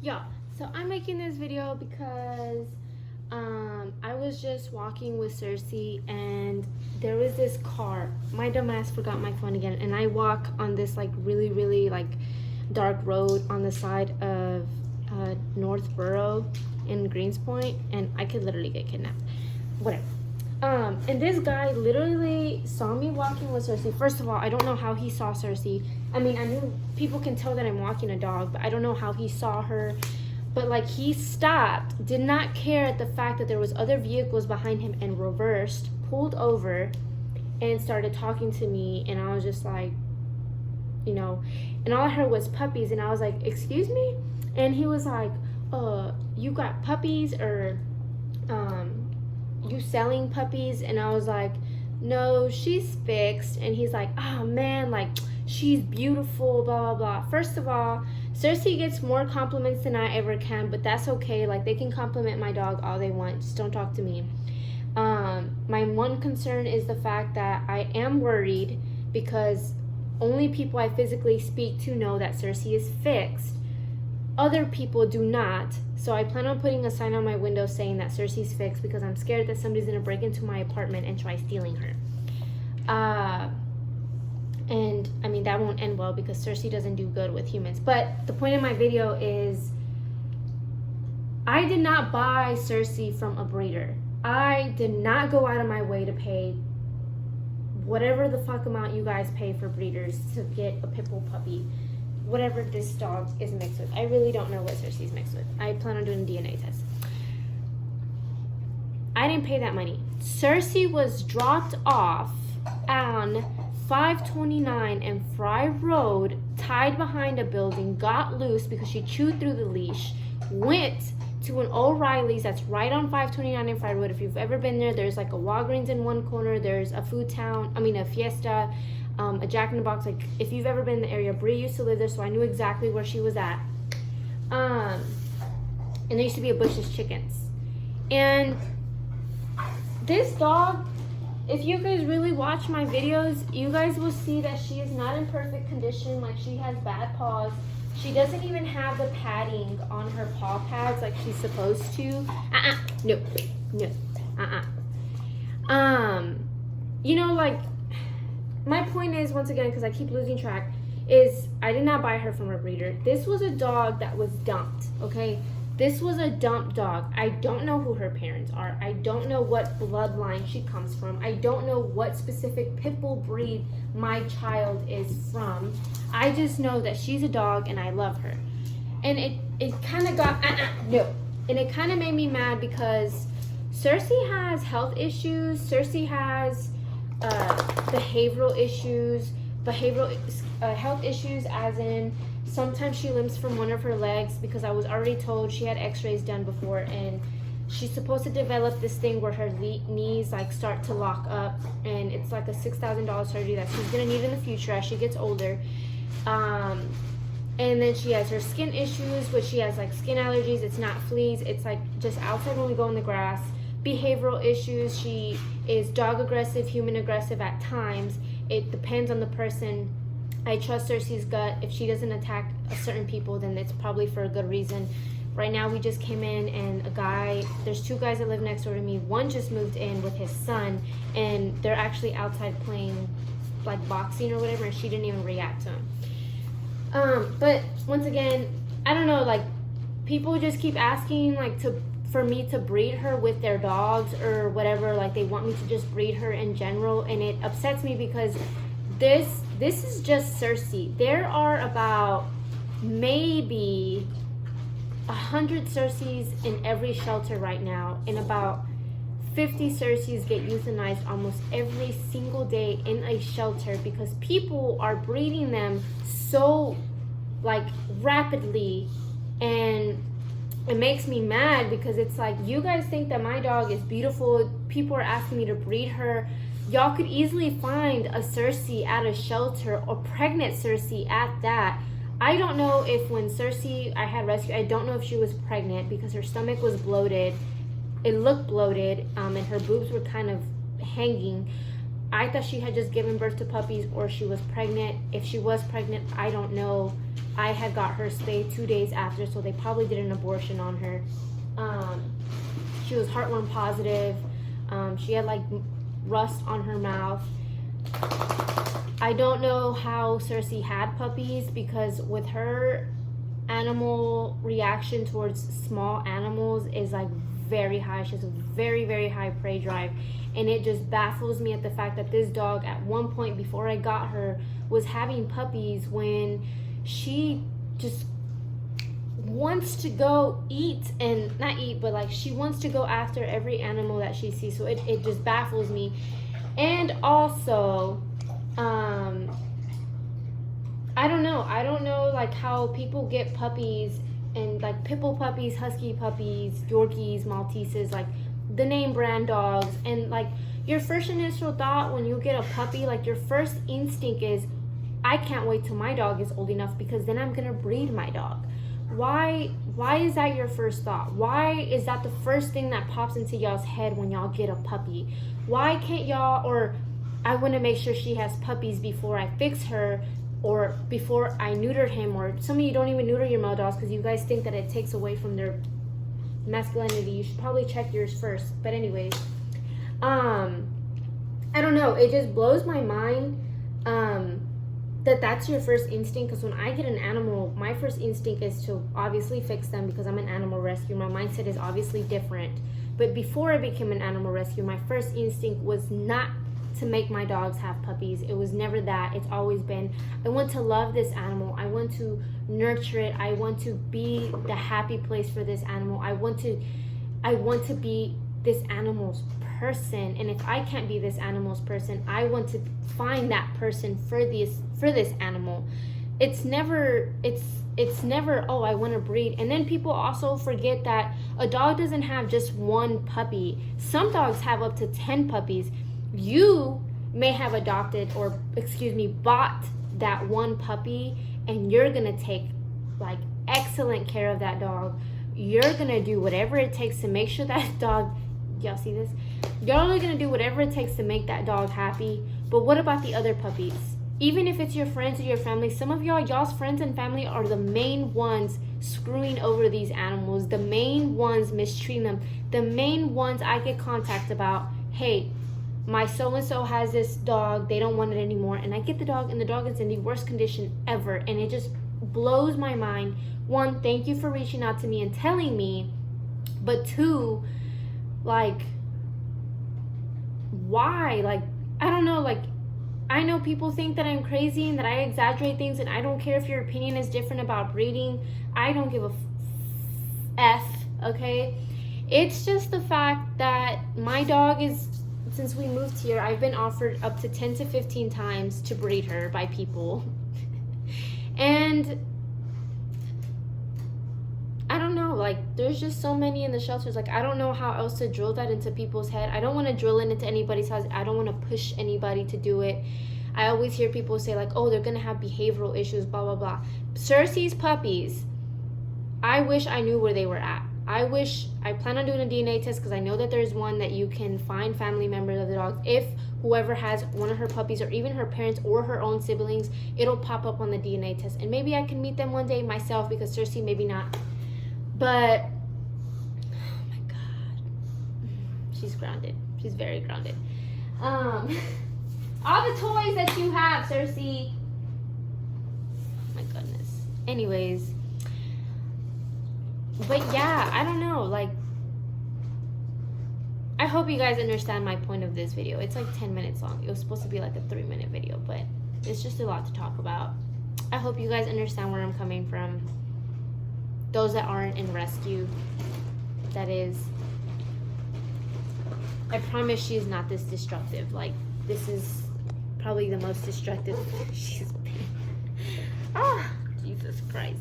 Yeah, so I'm making this video because I was just walking with Circe and there was this car. My dumbass forgot my phone again, and I walk on this like really like dark road on the side of Northborough in Greenspoint, and I could literally get kidnapped. Whatever. And this guy literally saw me walking with Circe. First of all, I don't know how he saw Circe. I mean, I knew people can tell that I'm walking a dog, but I don't know how he saw her. But like, he stopped, did not care at the fact that there was other vehicles behind him, and reversed, pulled over, and started talking to me. And I was just like, you know, and all I heard was puppies, and I was like, excuse me? And he was like, you got puppies, or you selling puppies? And I was like, no, she's fixed. And he's like, oh man, like, she's beautiful, blah blah blah. First of all, Circe gets more compliments than I ever can, but that's okay. Like, they can compliment my dog all they want, just don't talk to me. My one concern is the fact that I am worried because only people I physically speak to know that Circe is fixed. Other people do not. So I plan on putting a sign on my window saying that Circe's fixed, because I'm scared that somebody's gonna break into my apartment and try stealing her. And I mean, that won't end well because Circe doesn't do good with humans. But the point of my video is, I did not buy Circe from a breeder. I did not go out of my way to pay whatever the fuck amount you guys pay for breeders to get a pit bull puppy. Whatever this dog is mixed with. I really don't know what Circe is mixed with. I plan on doing a DNA test. I didn't pay that money. Circe was dropped off on 529 and Fry Road, tied behind a building, got loose because she chewed through the leash, went to an O'Reilly's that's right on 529 and Fry Road. If you've ever been there, there's like a Walgreens in one corner, there's a a Fiesta, a Jack in the Box. Like, if you've ever been in the area, Brie used to live there, so I knew exactly where she was at. And there used to be a Bush's Chickens. And this dog, if you guys really watch my videos, you guys will see that she is not in perfect condition. Like, she has bad paws. She doesn't even have the padding on her paw pads like she's supposed to. No. You know, like, my point is, once again, because I keep losing track, is I did not buy her from a breeder. This was a dog that was dumped, okay? This was a dumped dog. I don't know who her parents are. I don't know what bloodline she comes from. I don't know what specific pit bull breed my child is from. I just know that she's a dog and I love her. And it kind of got, no. And it kind of made me mad because Circe has health issues. Circe has behavioral health issues, as in sometimes she limps from one of her legs, because I was already told she had x-rays done before, and she's supposed to develop this thing where her knees like start to lock up, and it's like a $6,000 surgery that she's gonna need in the future as she gets older. And then she has her skin issues, which she has like skin allergies. It's not fleas, it's like just outside when we go in the grass. Behavioral issues, she is dog aggressive, human aggressive at times. It depends on the person. I trust Circe's gut. If she doesn't attack certain people, then it's probably for a good reason. Right now we just came in, and there's two guys that live next door to me. One just moved in with his son, and they're actually outside playing like boxing or whatever, and she didn't even react to him. But once again, I don't know, like, people just keep asking like for me to breed her with their dogs or whatever. Like, they want me to just breed her in general, and it upsets me because this is just Circe. There are about maybe 100 Circes in every shelter right now, and about 50 Circes get euthanized almost every single day in a shelter because people are breeding them so like rapidly. And it makes me mad because it's like, you guys think that my dog is beautiful. People are asking me to breed her. Y'all could easily find a Circe at a shelter, or pregnant Circe at that. I don't know if when Circe I had rescued, I don't know if she was pregnant because her stomach was bloated. It looked bloated, and her boobs were kind of hanging. I thought she had just given birth to puppies or she was pregnant. If she was pregnant, I don't know. I had got her spayed 2 days after, so they probably did an abortion on her. She was heartworm positive. She had like rust on her mouth. I don't know how Circe had puppies, because with her, animal reaction towards small animals is like very high. She has a very, very high prey drive, and it just baffles me at the fact that this dog at one point before I got her was having puppies when she just wants to go eat, and not eat, but like she wants to go after every animal that she sees. So it just baffles me. And also I don't know like how people get puppies, and like pit bull puppies, husky puppies, Yorkies, Malteses, like the name brand dogs, and like your first initial thought when you get a puppy, like your first instinct is, I can't wait till my dog is old enough because then I'm gonna breed my dog. Why is that your first thought? Why is that the first thing that pops into y'all's head when y'all get a puppy? Why can't y'all, or I want to make sure she has puppies before I fix her, or before I neuter him, or some of you don't even neuter your male dogs because you guys think that it takes away from their masculinity. You should probably check yours first. But anyways, I don't know, it just blows my mind that's your first instinct, because when I get an animal, my first instinct is to obviously fix them because I'm an animal rescue. My mindset is obviously different. But before I became an animal rescue, my first instinct was not to make my dogs have puppies. It was never that. It's always been, I want to love this animal. I want to nurture it. I want to be the happy place for this animal. I want to be this animal's person. And if I can't be this animal's person, I want to find that person for this animal. It's never, oh, I want to breed. And then people also forget that a dog doesn't have just one puppy. Some dogs have up to 10 puppies. You may have adopted, or bought that one puppy, and you're gonna take like excellent care of that dog. You're gonna do whatever it takes to make sure that dog, y'all see this? Y'all are gonna do whatever it takes to make that dog happy. But what about the other puppies? Even if it's your friends or your family, some of y'all's friends and family are the main ones screwing over these animals, the main ones mistreating them, the main ones I get contact about. Hey, my so-and-so has this dog, they don't want it anymore, and I get the dog, and the dog is in the worst condition ever, and it just blows my mind. One, thank you for reaching out to me and telling me, but two, like, why? Like, I don't know, like, I know people think that I'm crazy and that I exaggerate things, and I don't care if your opinion is different about breeding. I don't give a F, okay? It's just the fact that my dog is, since we moved here, I've been offered up to 10 to 15 times to breed her by people. And I don't know, like, there's just so many in the shelters. Like, I don't know how else to drill that into people's head. I don't want to drill it into anybody's house. I don't want to push anybody to do it. I always hear people say, like, oh, they're going to have behavioral issues, blah, blah, blah. Circe's puppies, I wish I knew where they were at. I plan on doing a DNA test, because I know that there's one that you can find family members of the dogs. If whoever has one of her puppies, or even her parents or her own siblings, it'll pop up on the DNA test. And maybe I can meet them one day myself, because Circe, maybe not. But, oh my God, she's grounded. She's very grounded. All the toys that you have, Circe. Oh my goodness. Anyways. But yeah, I don't know, like, I hope you guys understand my point of this video. It's like 10 minutes long. It was supposed to be like a 3-minute video, but it's just a lot to talk about. I hope you guys understand where I'm coming from. Those that aren't in rescue, that is. I promise she is not this destructive. Like, this is probably the most destructive she's been. Ah, Jesus Christ.